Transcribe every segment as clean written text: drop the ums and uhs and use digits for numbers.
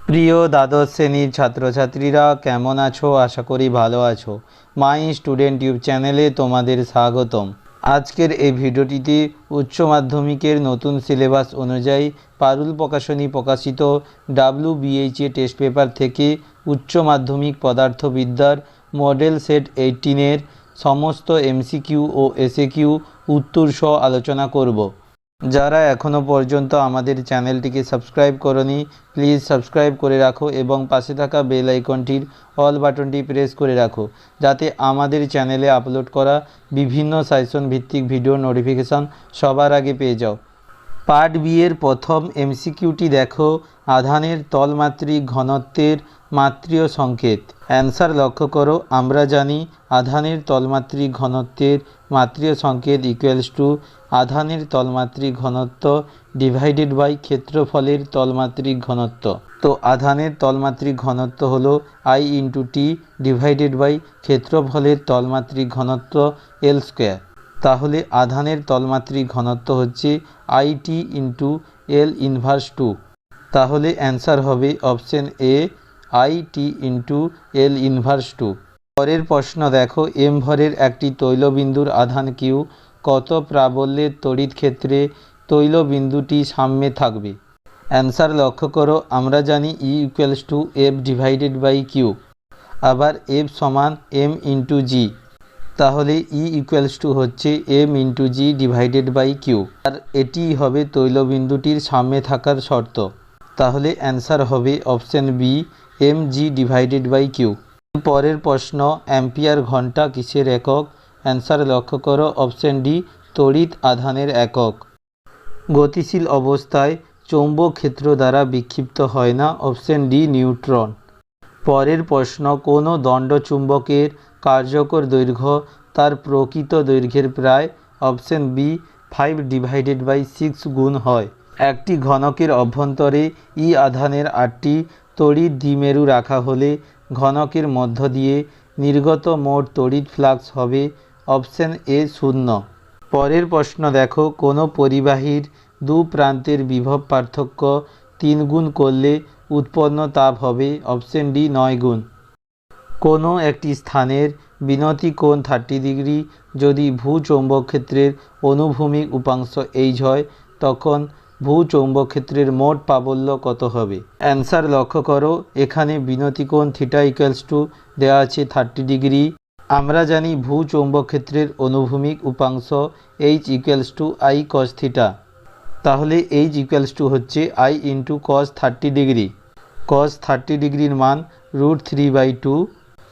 প্রিয় দ্বাদশ শ্রেণীর ছাত্রছাত্রীরা কেমন আছো? আশা করি ভালো আছো। মাই স্টুডেন্ট টিউব চ্যানেলে তোমাদের স্বাগতম। আজকের এই ভিডিওটিতে উচ্চ মাধ্যমিকের নতুন সিলেবাস অনুযায়ী পারুল প্রকাশনী প্রকাশিত WBHA টেস্ট পেপার থেকে উচ্চ মাধ্যমিক পদার্থবিদ্যার মডেল সেট 18-এর সমস্ত MCQ ও SAQ উত্তর সহ আলোচনা করব। যারা এখনও পর্যন্ত আমাদের চ্যানেলটিকে সাবস্ক্রাইব করনি, প্লিজ সাবস্ক্রাইব করে রাখো এবং পাশে থাকা বেল আইকনটির অল বাটনটি প্রেস করে রাখো, যাতে আমাদের চ্যানেলে আপলোড করা বিভিন্ন সাজেশন ভিত্তিক ভিডিও নোটিফিকেশান সবার আগে পেয়ে যাও। পার্ট বি এর প্রথম MCQটি দেখো, আধানের তলমাত্রিক ঘনত্বের মাত্রীয় সংকেত। অ্যান্সার লক্ষ্য করো, আমরা জানি আধানের তলমাত্রিক ঘনত্বের মাত্রীয় সংকেত ইকুয়ালস টু আধানের তলমাত্রিক ঘনত্ব ডিভাইডেড বাই ক্ষেত্রফলের তলমাত্রিক ঘনত্ব। তো আধানের তলমাত্রিক ঘনত্ব হলো I/T ডিভাইডেড বাই ক্ষেত্রফলের তলমাত্রিক ঘনত্ব L স্কোয়ার। তাহলে আধানের তলমাত্রিক ঘনত্ব হচ্ছে IT ইন্টু L ইনভার্স 2। তাহলে অ্যান্সার হবে option A, IT into L inverse 2। পরের প্রশ্ন দেখো, এম ভরের একটি তৈলবিন্দুর আধান কিউ কত প্রাবল্যের তড়িৎ ক্ষেত্রে তৈলবিন্দুটি সাম্যে থাকবে? অ্যান্সার লক্ষ্য করো, আমরা জানি E equals to F divided by Q, আবার F সমান M ইন্টু জি। তাহলে E ইকুয়ালস টু হচ্ছে M into G divided by Q, আর এটি হবে তৈলবিন্দুটির সাম্যে থাকার শর্ত। তাহলে অ্যান্সার হবে option B, mg divided by Q. পরের প্রশ্ন, অ্যাম্পিয়ার ঘন্টা কিসের একক? অ্যান্সার লক্ষ্য করো, অপশন ডি, তড়িৎ আধানের একক। গতিশীল অবস্থায় চৌম্বক ক্ষেত্র দ্বারা বিক্ষিপ্ত হয় না, অপশন ডি, নিউট্রন। পরের প্রশ্ন, কোনো দণ্ডচুম্বকের কার্যকর দৈর্ঘ্য তার প্রকৃত দৈর্ঘ্যের প্রায়, অপশন বি, 5 ডিভাইডেড বাই 6 গুণ হয়। একটি ঘনকের অভ্যন্তরে ই আধানের 8টি তড়িৎ দ্বিমেরু রাখা হলে ঘনকের মধ্য দিয়ে নির্গত মোট তড়িৎ ফ্লাক্স হবে, অপশন এ, 0। পরের প্রশ্ন দেখো, কোনো পরিবাহীর দু প্রান্তের বিভব পার্থক্য 3 গুণ করলে উৎপন্ন তাপ হবে, অপশন ডি, 9 গুণ। কোনো একটি স্থানের বিনতি কোণ 30 ডিগ্রি যদি ভূচৌম্বক ক্ষেত্রের অনুভূমিক উপাংশ h হয়, তখন ভূচৌম্বক ক্ষেত্রের মোট প্রাবল্য কত হবে? অ্যান্সার লক্ষ্য করো, এখানে বিনতি কোণ থিটা ইকুয়ালস টু দেওয়া আছে 30 ডিগ্রি। আমরা জানি ভূচৌম্বক ক্ষেত্রের অনুভূমিক উপাংশ h equals to I cos theta. তাহলে h ইকুয়ালস টু হচ্ছে I into cos 30 degree. cos 30 ডিগ্রির মান √3/2।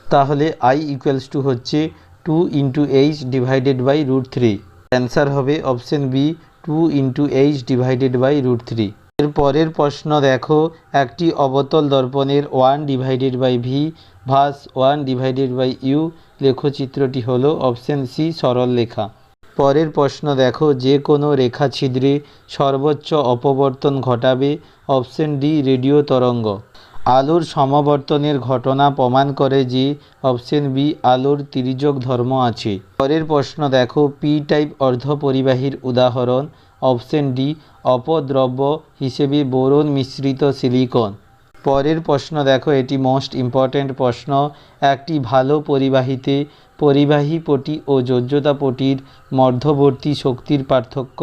তাহলে I ইকুয়ালস টু হচ্ছে 2 into h divided by √3। Answer হবে option B, 2 into h divided by √3। এর পরের প্রশ্ন দেখো, একটি অবতল দর্পণের 1 divided by V versus 1 divided by U লেখচিত্রটি হলো, অপশন সি, সরল রেখা। পরের প্রশ্ন দেখো, যে কোনো রেখা ছিদ্রে সর্বোচ্চ অপবর্তন ঘটাবে, অপশন ডি, রেডিও তরঙ্গ। আলোর সমাবর্তনের ঘটনা প্রমাণ করে যে, অপশন বি, আলোর তির্যক ধর্ম আছে। পরের প্রশ্ন দেখো, পি টাইপ অর্ধপরিবাহীর উদাহরণ, অপশন ডি, অপদ্রব্য হিসেবে বোরন মিশ্রিত সিলিকন। পরের প্রশ্ন দেখো, এটি মোস্ট ইম্পর্ট্যান্ট প্রশ্ন, একটি ভালো পরিবাহীতে পরিবাহী পটি ও যোজ্যতা পটির মধ্যবর্তী শক্তির পার্থক্য,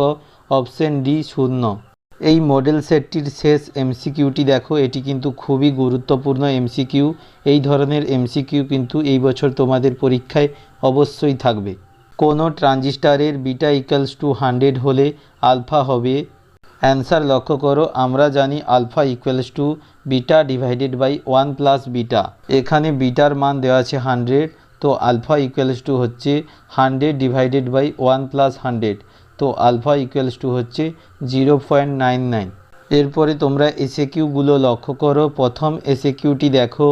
অপশন ডি, 0। এই মডেল সেটটির শেষ MCQটি দেখো, এটি কিন্তু খুবই গুরুত্বপূর্ণ MCQ। এই ধরনের MCQ কিন্তু এই বছর তোমাদের পরীক্ষায় অবশ্যই থাকবে। কোনো ট্রানজিস্টারের বিটা ইকুয়ালস টু 100 হলে আলফা হবে? অ্যান্সার লক্ষ্য করো, আমরা জানি alpha equals to beta divided by 1 plus beta. এখানে বিটার মান দেওয়া আছে 100, তো আলফা ইকুয়ালস টু হচ্ছে 100 ডিভাইডেড বাই 1 প্লাস 100, তো আলফা ইকুয়ালস টু হচ্ছে 0.99। এরপরে তোমরা এসএকিউগুলো লক্ষ্য করো। প্রথম এসএকিউটি দেখো,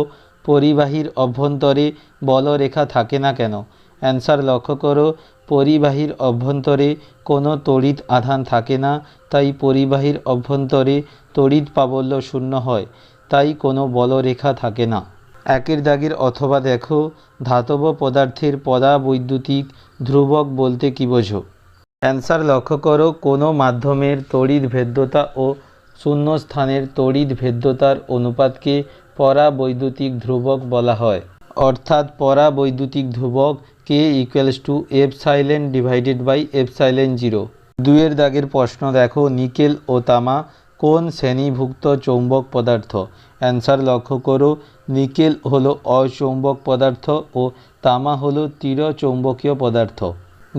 পরিবাহীর অভ্যন্তরে বলরেখা থাকে না কেন? অ্যান্সার লক্ষ্য করো, পরিবাহীর অভ্যন্তরে কোনো তড়িৎ আধান থাকে না, তাই পরিবাহীর অভ্যন্তরে তড়িৎ প্রাবল্য 0 হয়, তাই কোনো বলরেখা থাকে না। একের দাগের অথবা দেখো, ধাতব পদার্থের পরাবৈদ্যুতিক ধ্রুবক বলতে কী বোঝো? অ্যান্সার লক্ষ্য করো, কোনো মাধ্যমের তড়িৎ ভেদ্যতা ও শূন্যস্থানের তড়িৎ ভেদ্যতার অনুপাতকে পরাবৈদ্যুতিক ধ্রুবক বলা হয়। অর্থাৎ পরাবৈদ্যুতিক ধ্রুবক K = epsilon divided by epsilon 0। 2 দাগের প্রশ্ন দেখো, নিকেল ও তামা কোন শ্রেণীভুক্ত চৌম্বক পদার্থ? অ্যান্সার লক্ষ্য করো, নিকেল হলো অচৌম্বক পদার্থ ও তামা হলো চিরচৌম্বকীয় পদার্থ।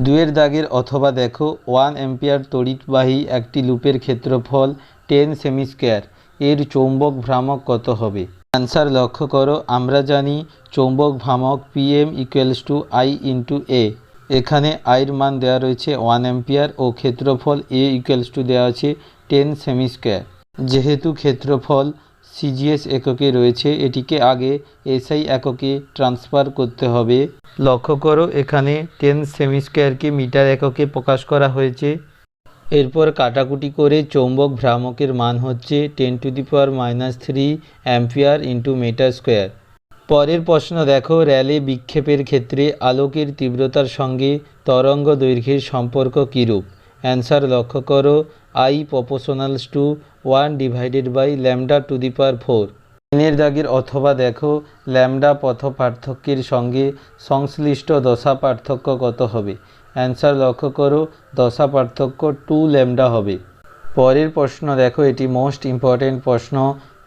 2 দাগের অথবা দেখো, 1 অ্যাম্পিয়ার তড়িৎবাহী একটি লুপের ক্ষেত্রফল 10 সেমি স্কোয়ার, এর চৌম্বক ভ্রামক কত হবে? অ্যান্সার লক্ষ্য করো, আমরা জানি চৌম্বক ভ্রামক PM = I × A। এখানে আইর মান দেওয়া রয়েছে 1 অ্যাম্পিয়ার ও ক্ষেত্রফল A = দেওয়া আছে 10 সেমি স্কোয়ার। যেহেতু ক্ষেত্রফল CGS এককে রয়েছে, এটিকে আগে SI এককে ট্রান্সফার করতে হবে। লক্ষ্য করো, এখানে 10 সেমি স্কোয়ারকে মিটার এককে প্রকাশ করা হয়েছে। এরপর কাটাকুটি করে চৌম্বক ভ্রামকের মান হচ্ছে 10⁻³ অ্যাম্পিয়ার × মিটার স্কোয়ার। পরের প্রশ্ন দেখো, র্যালে বিক্ষেপের ক্ষেত্রে আলোকের তীব্রতার সঙ্গে তরঙ্গ দৈর্ঘ্যের সম্পর্ক কীরূপ? অ্যান্সার লক্ষ্য করো, I = 1/λ⁴। 3 দাগের অথবা দেখো, ল্যামডা পথ পার্থক্যের সঙ্গে সংশ্লিষ্ট দশা পার্থক্য কত হবে? অ্যান্সার লক্ষ্য করো, দশা পার্থক্য 2λ হবে। পরের প্রশ্ন দেখো, এটি মোস্ট ইম্পর্ট্যান্ট প্রশ্ন,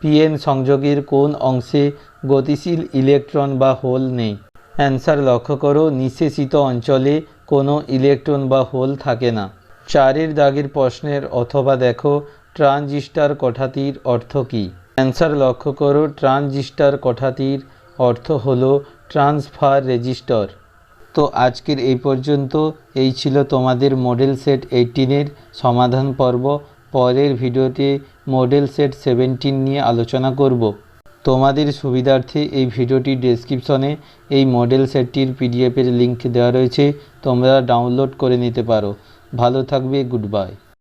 PN সংযোগের কোন অংশে গতিশীল ইলেকট্রন বা হোল নেই? অ্যান্সার লক্ষ্য করো, নিঃশেষিত অঞ্চলে কোনো ইলেকট্রন বা হোল থাকে না। 4 দাগের প্রশ্নের অথবা দেখো, ট্রানজিস্টর কথাটির অর্থ কী? অ্যান্সার লক্ষ্য করো, ট্রানজিস্টর কথাটির অর্থ হলো ট্রান্সফার রেজিস্টর। তো আজকের এই পর্যন্ত। এই ছিল তোমাদের মডেল সেট 18-এর সমাধান পর্ব। পরের ভিডিওতে মডেল সেট 17 নিয়ে আলোচনা করব। তোমাদের সুবিধার্থে এই ভিডিওটির ডেসক্রিপশনে এই মডেল সেটটির PDF-এর লিঙ্ক দেওয়া রয়েছে, তোমরা ডাউনলোড করে নিতে পারো। ভালো থাকবে, গুড বাই।